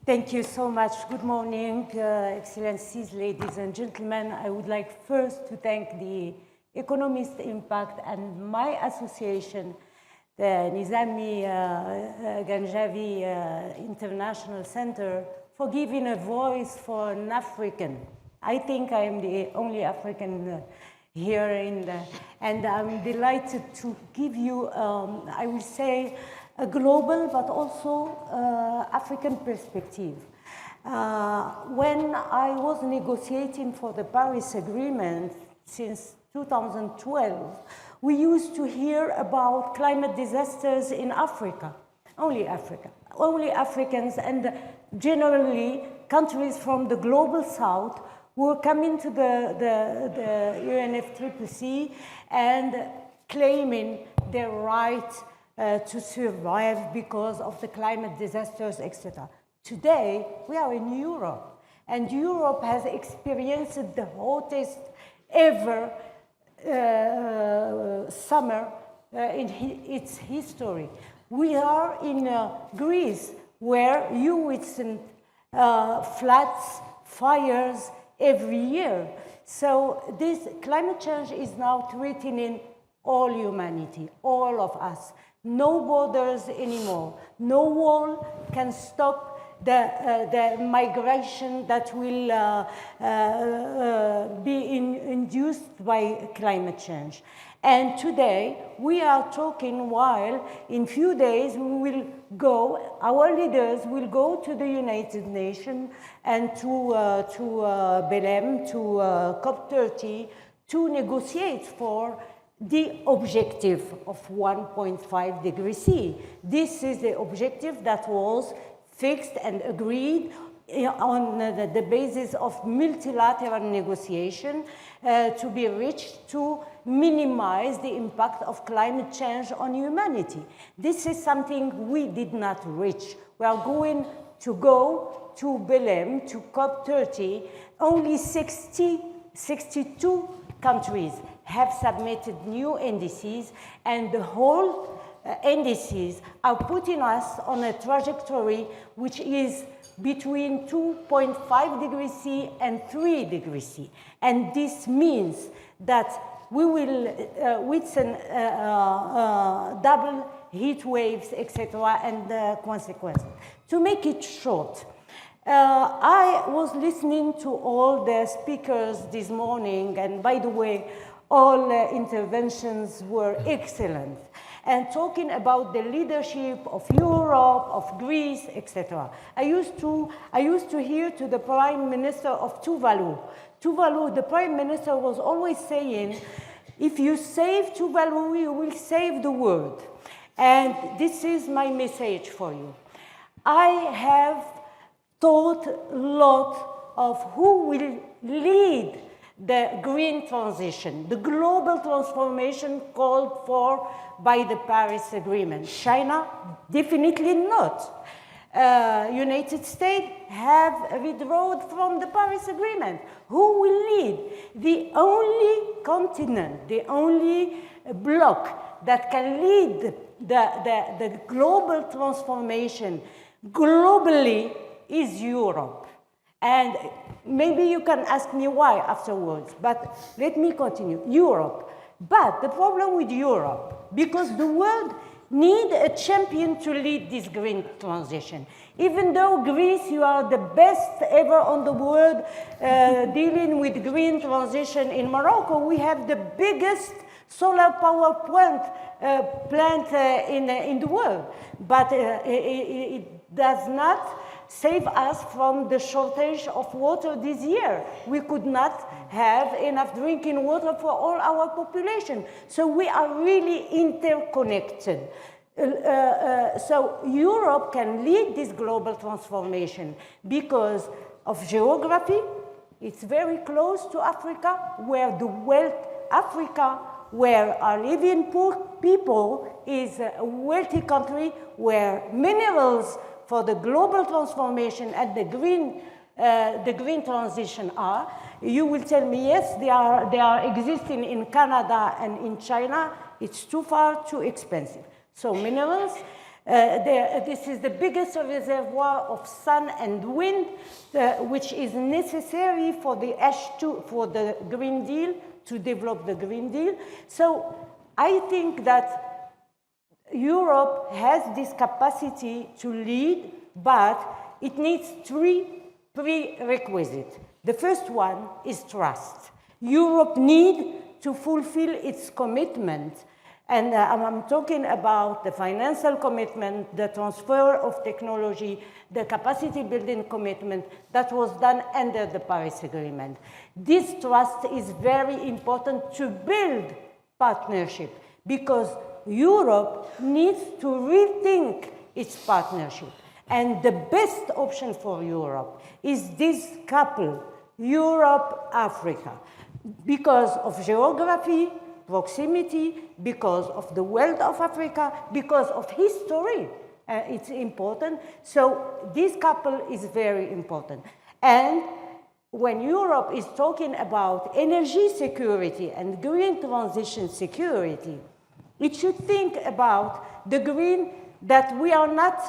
Thank you so much. Good morning, Excellencies, ladies and gentlemen. I would like first to thank the Economist Impact and my association, the Nizami Ganjavi International Center, for giving a voice for an African. I think I am the only African here and I'm delighted to give you, I will say, a global but also African perspective. When I was negotiating for the Paris Agreement since 2012, we used to hear about climate disasters in Africa, only Africans, and generally countries from the global south were coming to the UNFCCC and claiming their right to survive because of the climate disasters, etc. Today, we are in Europe, and Europe has experienced the hottest ever summer in its history. We are in Greece, where you witness floods, fires every year. So this climate change is now threatening all humanity, all of us. No borders anymore. No wall can stop the migration that will be induced by climate change. And today, we are talking while in few days we will go, our leaders will go to the United Nations and to Belém, to COP30, to negotiate for the objective of 1.5 degrees C. This is the objective that was fixed and agreed on the basis of multilateral negotiation to be reached to minimize the impact of climate change on humanity. This is something we did not reach. We are going to go to Belém, to COP30. Only 62 countries have submitted new indices, and the whole indices are putting us on a trajectory which is between 2.5 degrees C and 3 degrees C. And this means that we will witness double heat waves, etc., and consequences. To make it short, I was listening to all the speakers this morning, and by the way, all interventions were excellent, and talking about the leadership of Europe, of Greece, etc. I used to hear to the Prime Minister of Tuvalu. Tuvalu, the Prime Minister was always saying, if you save Tuvalu, you will save the world. And this is my message for you. I have thought a lot of who will lead the green transition, the global transformation called for by the Paris Agreement. China, definitely not. United States have withdrawn from the Paris Agreement. Who will lead? The only continent, the only bloc that can lead the global transformation globally is Europe. And maybe you can ask me why afterwards, but let me continue. Europe. But the problem with Europe, because the world needs a champion to lead this green transition. Even though Greece, you are the best ever on the world dealing with green transition. In Morocco, we have the biggest solar power plant in the world. But it does not save us from the shortage of water this year. We could not have enough drinking water for all our population. So we are really interconnected. So Europe can lead this global transformation because of geography. It's very close to Africa, where the wealth, Africa, where are living poor people, is a wealthy country where minerals for the global transformation and the green transition are. You will tell me, yes, they are existing in Canada and in China. It's too far, too expensive. So minerals, This is the biggest reservoir of sun and wind, which is necessary for the for the Green Deal, to develop the Green Deal. So I think that Europe has this capacity to lead, but it needs three prerequisites. The first one is trust. Europe needs to fulfill its commitment. And I'm talking about the financial commitment, the transfer of technology, the capacity building commitment that was done under the Paris Agreement. This trust is very important to build partnership, because Europe needs to rethink its partnership. And the best option for Europe is this couple, Europe-Africa, because of geography, proximity, because of the wealth of Africa, because of history. It's important. So this couple is very important. And when Europe is talking about energy security and green transition security, it should think about the green, that we are not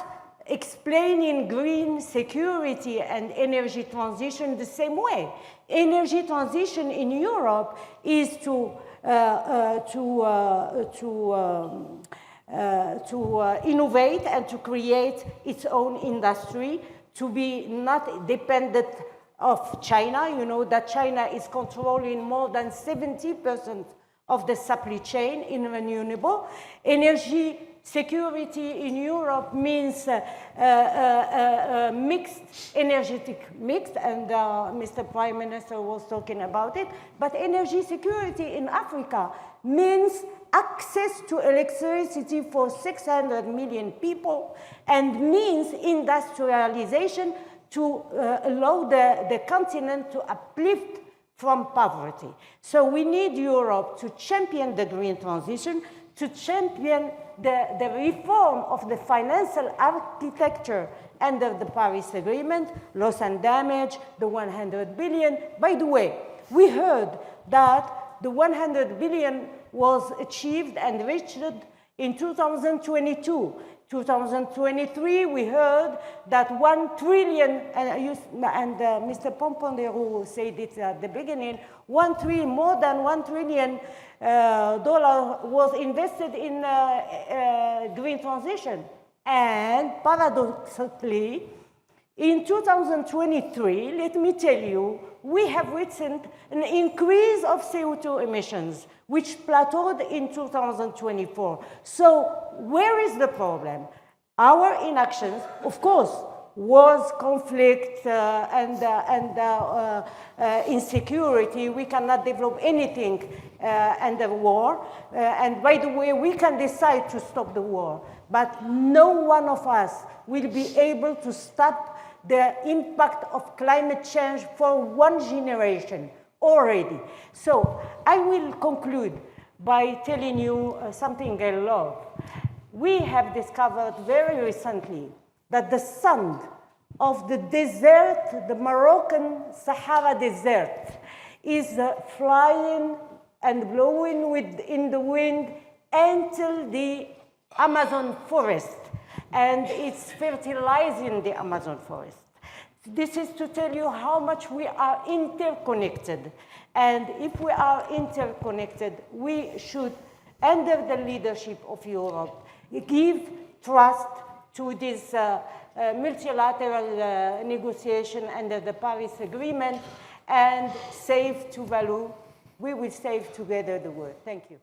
explaining green security and energy transition the same way. Energy transition in Europe is to innovate and to create its own industry, to be not dependent of China. You know that China is controlling more than 70% of the supply chain in renewable energy. Security in Europe means mixed, energetic mix, and Mr. Prime Minister was talking about it. But energy security in Africa means access to electricity for 600 million people, and means industrialization to allow the continent to uplift from poverty. So we need Europe to champion the green transition, to champion the reform of the financial architecture under the Paris Agreement, loss and damage, the 100 billion. By the way, we heard that the 100 billion was achieved and reached in 2022. 2023, we heard that 1 trillion, and Mr. Pompondero said it at the beginning, more than $1 trillion was invested in green transition. And paradoxically, in 2023, let me tell you, we have witnessed an increase of CO2 emissions, which plateaued in 2024. So where is the problem? Our inactions, of course, was conflict and insecurity. We cannot develop anything under war. And by the way, we can decide to stop the war, but no one of us will be able to stop the impact of climate change for one generation already. So I will conclude by telling you something I love. We have discovered very recently that the sun of the desert, the Moroccan Sahara Desert, is flying and blowing in the wind until the Amazon forest, and it's fertilizing the Amazon forest. This is to tell you how much we are interconnected. And if we are interconnected, we should, under the leadership of Europe, give trust to this multilateral negotiation under the Paris Agreement, and save to value. We will save together the world. Thank you.